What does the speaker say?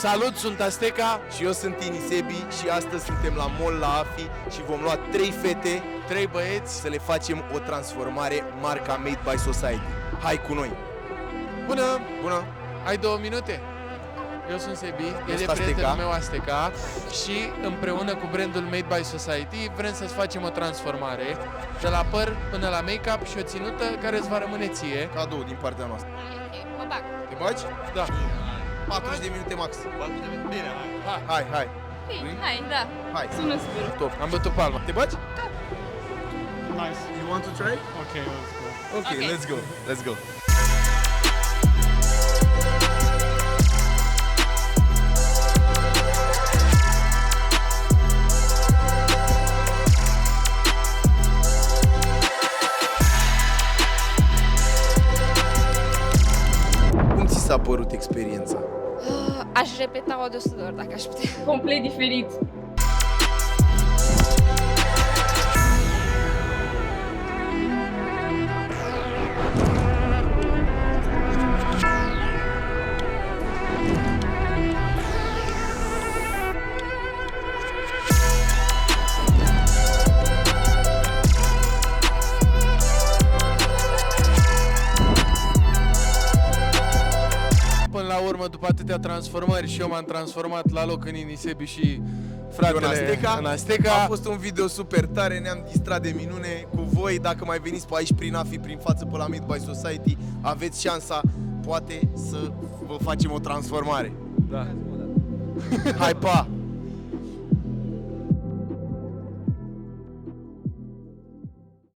Salut, sunt Azteca. Și eu sunt Inisebi și astăzi suntem la mall la AFI și vom lua 3 fete, 3 băieți. să le facem o transformare marca Made by Society. Hai cu noi! Bună! Bună! Ai 2 minute? Eu sunt Sebi, el e sunt prietenul Azteca. meu Azteca și împreună cu brandul Made by Society vrem să-ți facem o transformare de la păr până la make-up și o ținută care îți va rămâne ție. Cadou din partea noastră. Ok, mă bag. Te bagi? Da. 40 de minute max. Bine, hai. Hai. Hai, da. Hai. Sună super. Top. Am bătut palma. Te bagi? Nice. You want to try? Okay, let's go. Okay, Ok. let's go. Let's go. Cum ți s-a părut experiența? Aș repeta-o de 100 de ori dacă aș putea. Complet diferit. Până la urmă, după atâtea transformări, și eu m-am transformat la loc în Inisebi și fratele în Azteca. A fost un video super tare, ne-am distrat de minune cu voi. Dacă mai veniți pe aici prin AFI, prin față, pe la Made by Society, aveți șansa, poate, să vă facem o transformare. Da. Hai, pa!